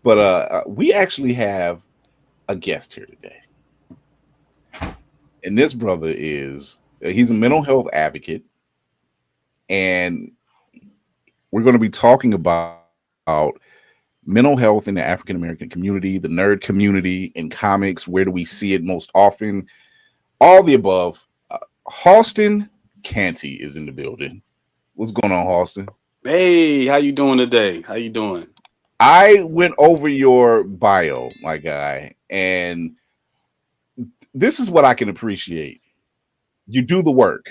But we actually have a guest here today, and this brother is he's a mental health advocate, and we're going to be talking about mental health in the African American community, the nerd community in comics. Where do we see it most often? All the above. Halston Canty is in the building. What's going on, Halston? Hey, how you doing today? How you doing? I went over your bio, my guy, and this is what I can appreciate. You do the work.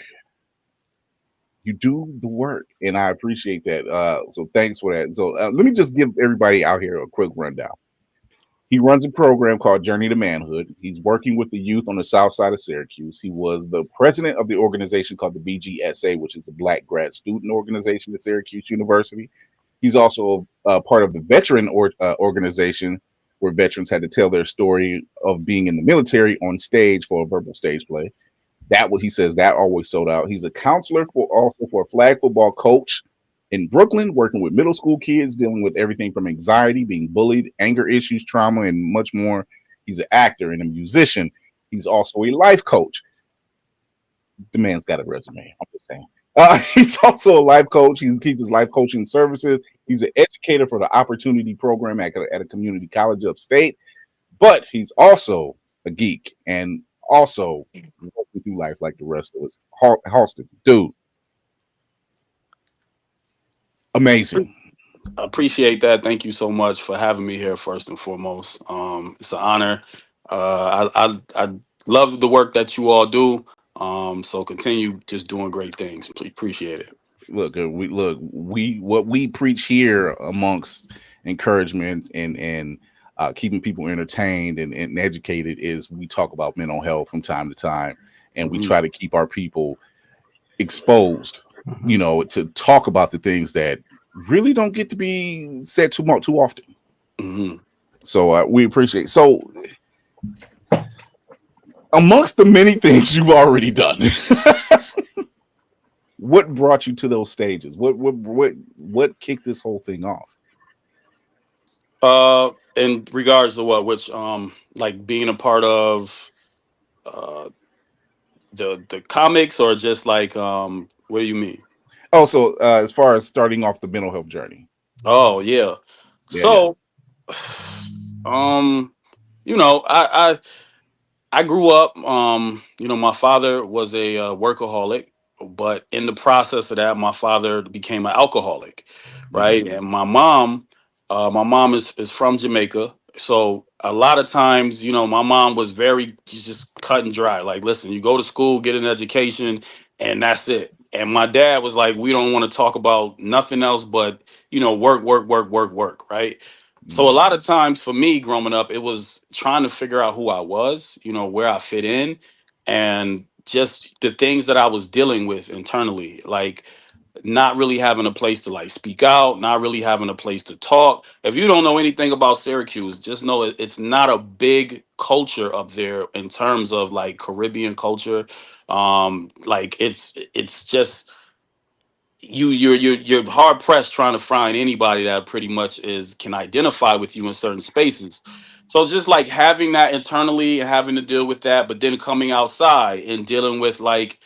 You do the work, and I appreciate that. So thanks for that. So let me just give everybody out here a quick rundown. He runs a program called Journey to Manhood. He's working with the youth on the south side of Syracuse. He was the president of the organization called the BGSA, which is the Black Grad Student Organization at Syracuse University. He's also part of the veteran organization where veterans had to tell their story of being in the military on stage for a verbal stage play. That what he says that always sold out. He's a counselor for also for a flag football coach in Brooklyn, working with middle school kids, dealing with everything from anxiety, being bullied, anger issues, trauma, and much more. He's an actor and a musician. He's also a life coach. The man's got a resume. I'm just saying. He's also a life coach. He teaches life coaching services. He's an educator for the Opportunity Program at a community college upstate. But he's also a geek and also walking through life like the rest of us. Halston, dude, amazing. Appreciate that. Thank you so much for having me here. First and foremost, it's an honor. I love the work that you all do. So continue just doing great things. Appreciate it. We what we preach here amongst encouragement and keeping people entertained and educated is we talk about mental health from time to time, and we Mhm. try to keep our people exposed, to talk about the things that really don't get to be said too often. Mhm. So we appreciate. So amongst the many things you've already done, what brought you to those stages? What kicked this whole thing off? In regards to what, which like being a part of uh the comics, or just like what do you mean? Also, as far as starting off the mental health journey, Oh yeah. yeah. So um you know, I grew up, my father was a workaholic, but in the process of that, my father became an alcoholic, right? Mm-hmm. And my mom is from Jamaica. So a lot of times, my mom was very she's just cut and dry. Like, listen, you go to school, get an education, and that's it. And my dad was like, we don't want to talk about nothing else but, work, work, work, work, work, right? So a lot Mm-hmm. of times for me growing up, it was trying to figure out who I was, where I fit in, and just the things that I was dealing with internally, like not really having a place to like speak out, not really having a place to talk. If you don't know anything about Syracuse, just know it's not a big culture up there in terms of like Caribbean culture. Like it's just you're hard pressed trying to find anybody that pretty much is can identify with you in certain spaces. So just like having that internally and having to deal with that, but then coming outside and dealing with like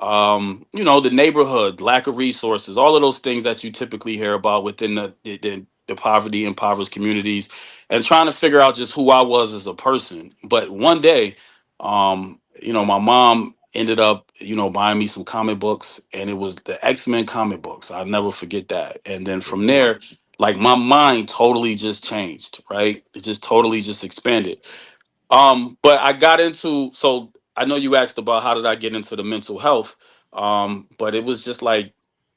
the neighborhood, lack of resources, all of those things that you typically hear about within the poverty impoverished communities, and trying to figure out just who I was as a person. But one day, my mom ended up, buying me some comic books, and it was the X-Men comic books. I'll never forget that. And then from there, like my mind totally just changed, right? It just totally just expanded. But I got into, so I know you asked about how did I get into the mental health. But it was just like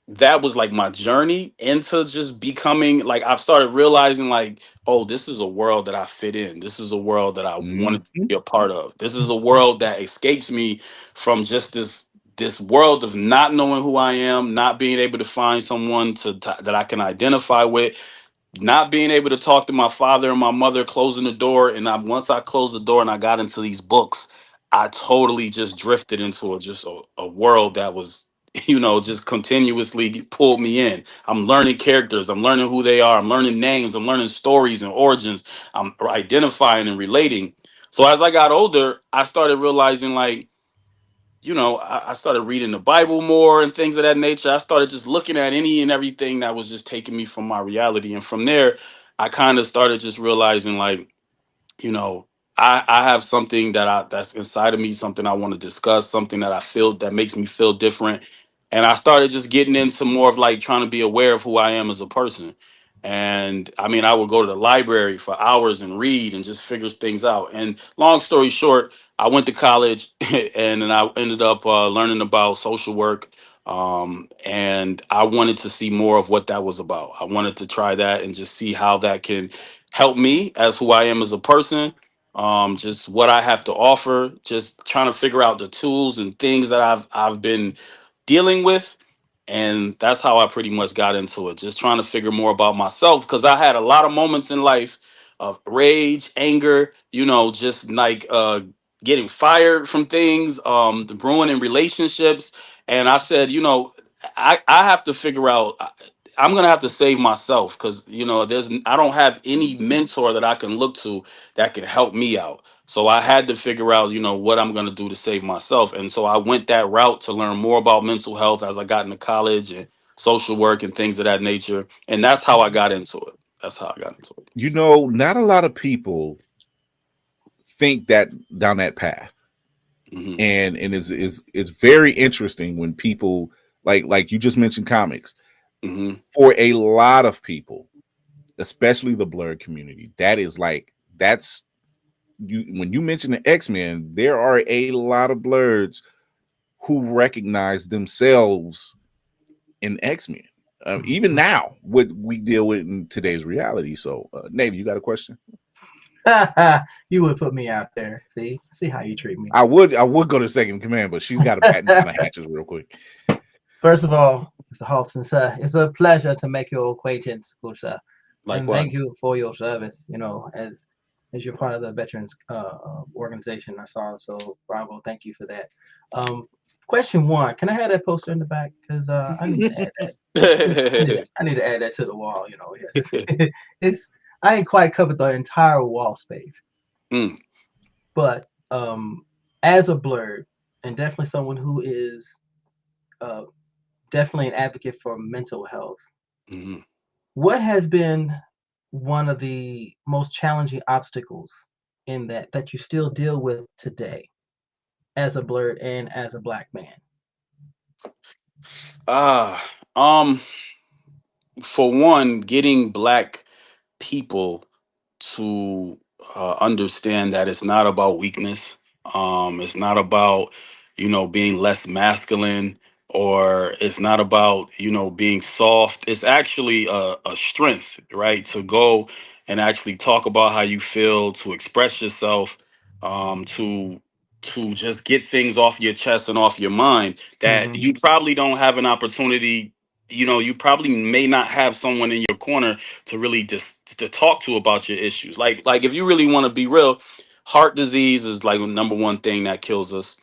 that was like my journey into just becoming like I've started realizing like, oh, this is a world that I fit in. This is a world that I wanted to Mm-hmm. be a part of. This is a world that escapes me from just this world of not knowing who I am, not being able to find someone that I can identify with, not being able to talk to my father and my mother, closing the door. And once I closed the door and I got into these books, I totally just drifted into a world that was just continuously pulled me in. I'm learning characters, I'm learning who they are, I'm learning names, I'm learning stories and origins, I'm identifying and relating. So as I got older, I started realizing, like, I started reading the Bible more and things of that nature. I started just looking at any and everything that was just taking me from my reality. And from there, I kind of started just realizing, like, you know I have something that's inside of me, something I want to discuss, something that I feel that makes me feel different. And I started just getting into more of like trying to be aware of who I am as a person. And I mean, I would go to the library for hours and read and just figure things out. And long story short, I went to college and then I ended up learning about social work. And I wanted to see more of what that was about. I wanted to try that and just see how that can help me as who I am as a person. Just what I have to offer, just trying to figure out the tools and things that I've been dealing with. And that's how I pretty much got into it. Just trying to figure more about myself, because I had a lot of moments in life of rage, anger, just like getting fired from things, the ruining relationships. And I said, I have to figure out. I'm gonna have to save myself, because I don't have any mentor that I can look to that can help me out. So I had to figure out, what I'm gonna do to save myself. And so I went that route to learn more about mental health as I got into college and social work and things of that nature. And that's how I got into it. That's how I got into it. Not a lot of people think that down that path. Hmm. And it's very interesting when people like you just mentioned comics. Hmm. For a lot of people, especially the blurred community, that's you when you mention the X-Men, there are a lot of blurs who recognize themselves in X-Men. Even now, what we deal with in today's reality. So, Navy, you got a question? You would put me out there. See how you treat me. I would go to second command, but she's got to batten down the hatches real quick. First of all, Mr. Halston, sir, it's a pleasure to make your acquaintance, good sir, and Likewise. thank you for your service. As you're part of the veterans organization, I saw. So bravo, thank you for that. Um, question one: can I have that poster in the back? Because I need to add that. I need to add that to the wall. Yes, it's I ain't quite covered the entire wall space, Mm, but as a blurred and definitely someone who is uh, definitely an advocate for mental health. mhm. What has been one of the most challenging obstacles in that you still deal with today as a blurred and as a black man? Ah, um, for one, getting black people to understand that it's not about weakness. It's not about, being less masculine, or it's not about, being soft. It's actually a strength, right? To go and actually talk about how you feel, to express yourself, to just get things off your chest and off your mind that Mm-hmm. you probably don't have an opportunity. You probably may not have someone in your corner to really just to talk to about your issues. Like if you really want to be real, heart disease is like the number one thing that kills us.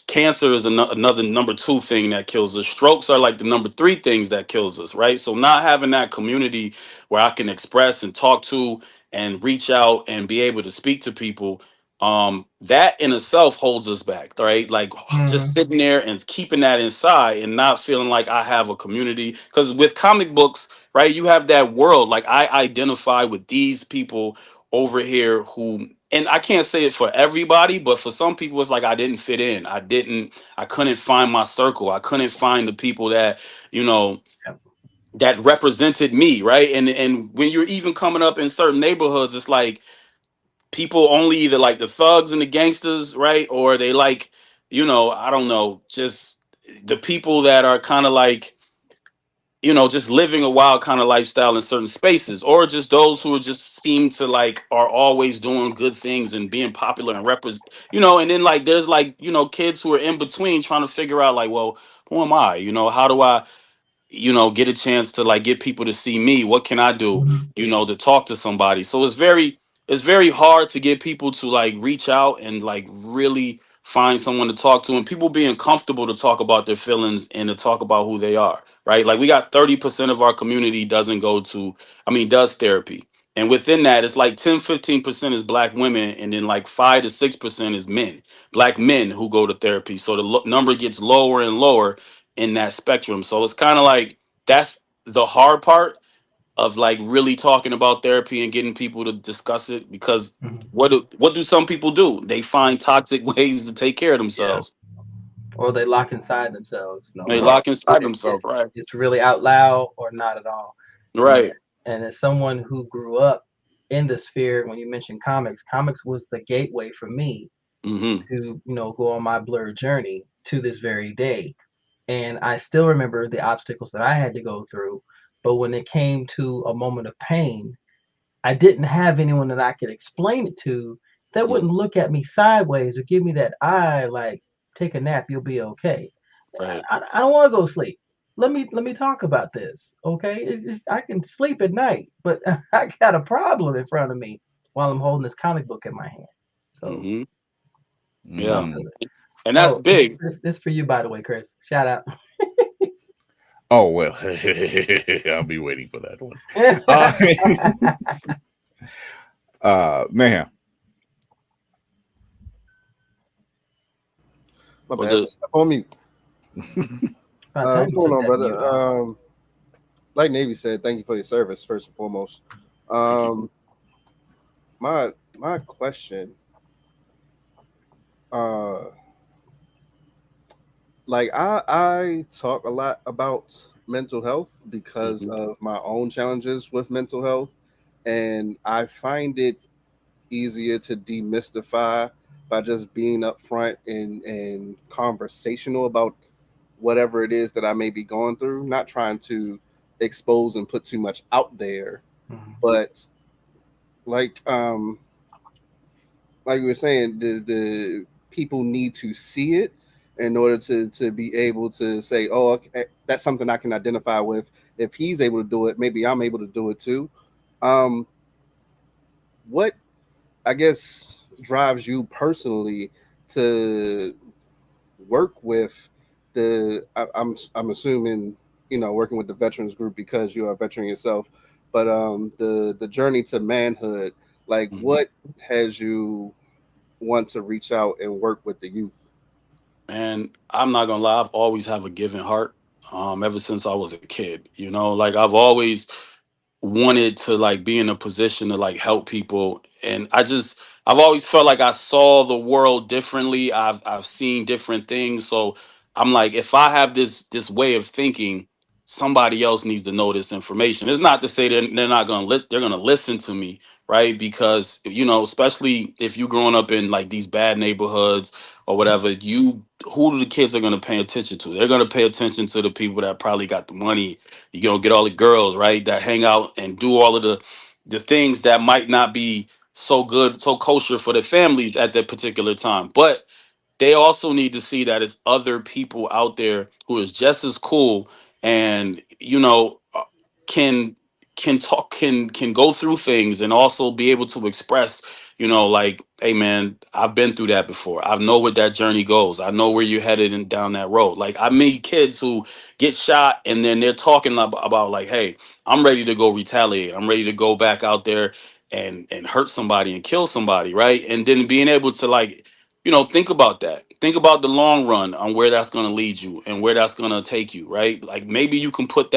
Cancer is another number two thing that kills us. Strokes are like the number three things that kills us, right? So not having that community where I can express and talk to and reach out and be able to speak to people, that in itself holds us back, right? Like just Mm-hmm. sitting there and keeping that inside and not feeling like I have a community. Because with comic books, right, you have that world. Like I identify with these people over here who, and I can't say it for everybody, but for some people it's like I didn't fit in. I couldn't find my circle. I couldn't find the people that, you know that represented me, right? And when you're even coming up in certain neighborhoods, it's like people only either like the thugs and the gangsters, right? Or they like, I don't know, just the people that are kind of like, just living a wild kind of lifestyle in certain spaces, or just those who are just seem to like are always doing good things and being popular and represent, and then like there's like, kids who are in between trying to figure out like, well, who am I? How do I, get a chance to like get people to see me? What can I do, Mm-hmm. to talk to somebody? So it's very hard to get people to like reach out and like really find someone to talk to, and people being comfortable to talk about their feelings and to talk about who they are, right? Like we got 30% of our community doesn't go to, I mean, does therapy. And within that, it's like 10, 15% is black women, and then like 5 to 6% is men, black men who go to therapy. So the number gets lower and lower in that spectrum. So it's kind of like that's the hard part of like really talking about therapy and getting people to discuss it, because Mhm. what do some people do? They find toxic ways to take care of Yeah. themselves. Or they lock inside themselves, you know, They or lock inside themselves, it's right? it's really out loud or not at all, you know. Right. And as someone who grew up in the sphere, when you mentioned comics, comics was the gateway for me Mm-hmm. to, you know, go on my blur journey to this very day. And I still remember the obstacles that I had to go through. But when it came to a moment of pain, I didn't have anyone that I could explain it to that wouldn't look at me sideways or give me that eye like, take a nap, you'll be okay. Right. I don't want to go sleep. Let me talk about this. Okay. It's just I can sleep at night, but I got a problem in front of me while I'm holding this comic book in my hand. So Mm-hmm. Yeah. Mm. And that's oh, this, big. this this for you by the way, Chris. Shout out. Oh well, I'll be waiting for that one. Uh, man, My Was bad. it? Step on mute. About time What's you going took on, that brother? mute off. Like Navy said, thank you for your service, first and foremost. Thank you. Um, my question, uh, like I talk a lot about mental health because Mm-hmm. of my own challenges with mental health, and I find it easier to demystify by just being upfront and conversational about whatever it is that I may be going through, not trying to expose and put too much out there, Mhm. but like like we were saying, the people need to see it in order to be able to say, oh, okay, that's something I can identify with. If he's able to do it, maybe I'm able to do it too. Um, what I guess drives you personally to work with I'm assuming, working with the veterans group because you are a veteran yourself, but the journey to manhood, like Mm-hmm. what has you want to reach out and work with the youth? And I'm not gonna lie, I've always have a giving heart. Ever since I was a kid, like I've always wanted to like be in a position to like help people, and I've always felt like I saw the world differently. I've seen different things, so I'm like, if I have this way of thinking, somebody else needs to know this information. It's not to say they're not gonna they're gonna listen to me, right? Because especially if you're growing up in like these bad neighborhoods or whatever, who the kids are gonna pay attention to? They're gonna pay attention to the people that probably got the money, get all the girls, right, that hang out and do all of the things that might not be so good, so kosher for the families at that particular time. But they also need to see that it's other people out there who is just as cool, and can talk, can go through things, and also be able to express, like, hey man, I've been through that before. I know what that journey goes. I know where you're headed and down that road. Like, I meet kids who get shot, and then they're talking about like, hey, I'm ready to go retaliate. I'm ready to go back out there and hurt somebody and kill somebody, right? And then being able to like, think about that. Think about the long run on where that's going to lead you and where that's going to take you, right? Like, maybe you can put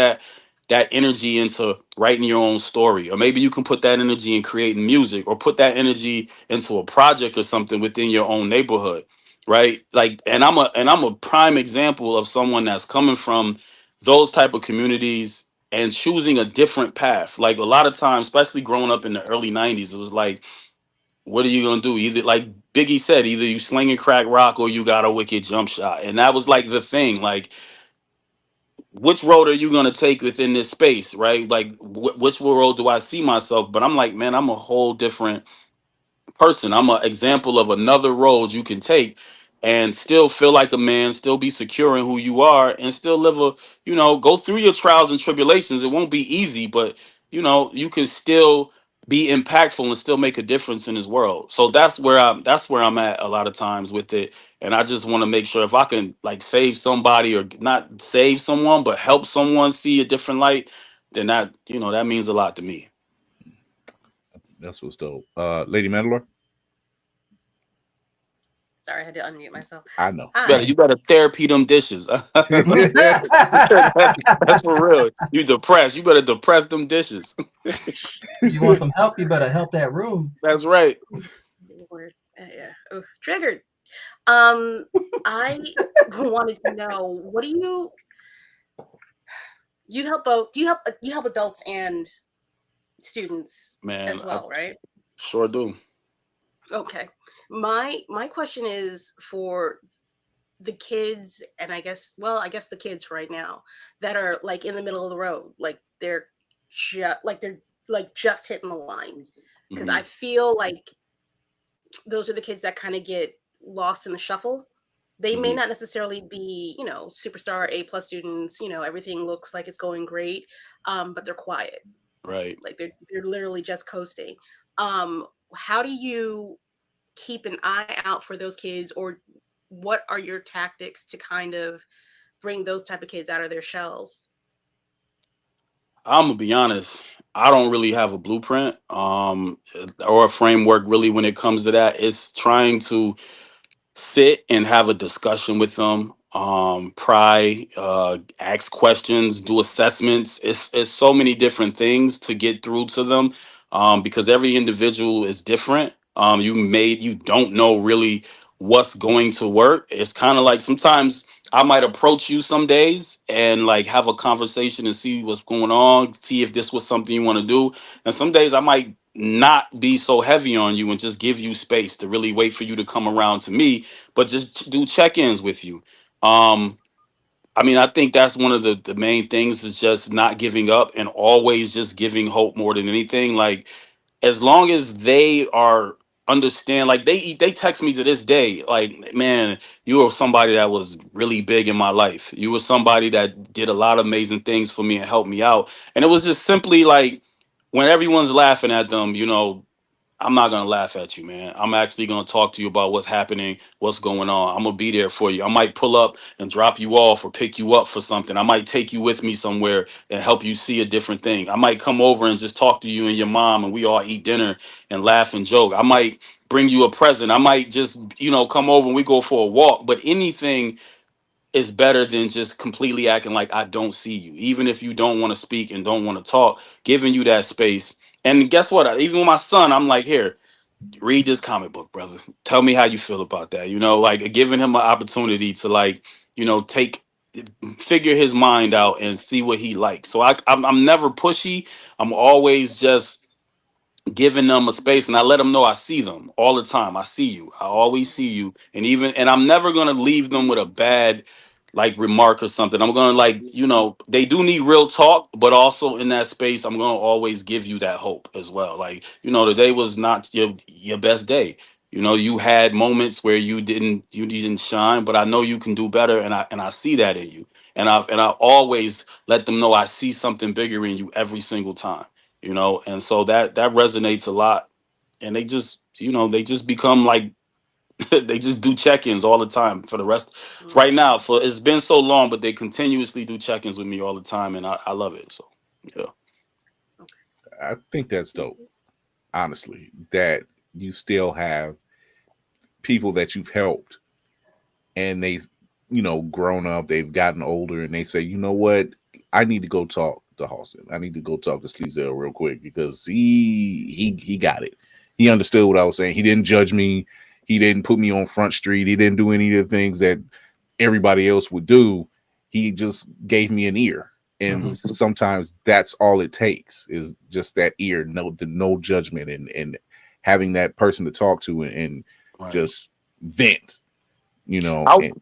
that energy into writing your own story, or maybe you can put that energy in creating music, or put that energy into a project or something within your own neighborhood, right? Like, and I'm a prime example of someone that's coming from those type of communities and choosing a different path. Like, a lot of times, especially growing up in the early 90s, it was like, what are you gonna do? Either, like Biggie said, either you slinging crack rock or you got a wicked jump shot, and that was like the thing. Like, which road are you gonna take within this space, right? Like, which road do I see myself? But I'm like, man, I'm a whole different person. I'm an example of another road you can take and still feel like a man, still be secure in who you are, and still live go through your trials and tribulations. It won't be easy, but you can still be impactful and still make a difference in his world. So that's where I'm at a lot of times with it. And I just want to make sure if I can like save somebody or not save someone, but help someone see a different light, then that means a lot to me. That's what's dope. Lady Mandalore, Sorry, I had to unmute myself. I know. You Hi. better therapy them dishes. That's for real. You depressed. You better depress them dishes. You want some help? You better help that room. That's right. Lord. Yeah. Oh, triggered. I wanted to know, what do you help both? Do you help adults and students Man, as I well, right? sure do. Okay. My question is for the kids, and I guess the kids right now that are like in the middle of the road, like they're like just hitting the line, because Hmm. I feel like those are the kids that kind of get lost in the shuffle. They may Hmm. not necessarily be, superstar A+ students, everything looks like it's going great, but they're quiet. Right. Like they're literally just coasting. Um, how do you keep an eye out for those kids, or what are your tactics to kind of bring those type of kids out of their shells? I'm gonna be honest. I don't really have a blueprint, or a framework really when it comes to that. It's trying to sit and have a discussion with them, pry, ask questions, do assessments. It's so many different things to get through to them, because every individual is different. You don't know really what's going to work. It's kind of like sometimes I might approach you some days and like have a conversation and see what's going on, see if this was something you want to do. And some days I might not be so heavy on you and just give you space to really wait for you to come around to me, but just do check-ins with you. Um, I mean, I think that's one of the main things is just not giving up and always just giving hope more than anything. Like as long as they are understand, like they text me to this day, like, man, you were somebody that was really big in my life. You were somebody that did a lot of amazing things for me and helped me out. And it was just simply like when everyone's laughing at them, I'm not gonna laugh at you, man. I'm actually gonna talk to you about what's happening, what's going on. I'm gonna be there for you. I might pull up and drop you off or pick you up for something. I might take you with me somewhere and help you see a different thing. I might come over and just talk to you and your mom and we all eat dinner and laugh and joke. I might bring you a present. I might just, come over and we go for a walk. But anything is better than just completely acting like I don't see you. Even if you don't want to speak and don't want to talk, giving you that space. And guess what? Even with my son, I'm like, here, read this comic book, brother. Tell me how you feel about that. Like giving him an opportunity to like, take figure his mind out and see what he likes. So I'm never pushy. I'm always just giving them a space, and I let them know I see them all the time. I see you. I always see you. And I'm never going to leave them with a bad like remark or something. I'm going to like, they do need real talk, but also in that space I'm going to always give you that hope as well. Like, today was not your best day. You had moments where you didn't shine, but I know you can do better, and I see that in you. And I always let them know I see something bigger in you every single time. And so that resonates a lot. And they just become like they just do check-ins all the time for the rest. Right Mm. now, for it's been so long, but they continuously do check-ins with me all the time, and I love it. So yeah. I think that's dope, honestly, that you still have people that you've helped and they, grown up, they've gotten older and they say, you know what, I need to go talk to Halston. I need to go talk to Sleazel real quick because he got it. He understood what I was saying. He didn't judge me. He didn't put me on Front Street. He didn't do any of the things that everybody else would do. He just gave me an ear. And Mhm. sometimes that's all it takes is just that ear, no judgment, and having that person to talk to and Right. just vent, I and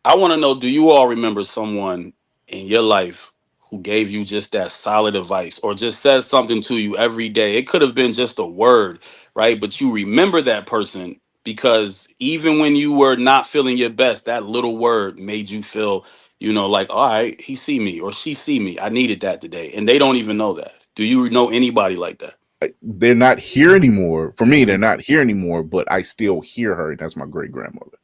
I want to know, do you all remember someone in your life who gave you just that solid advice or just says something to you every day? It could have been just a word, right? But you remember that person because even when you were not feeling your best, that little word made you feel, like, all right, he see me or she see me. I needed that today. And they don't even know that. Do you know anybody like that? they're not here anymore. For me, they're not here anymore, but I still hear her, and that's my great grandmother.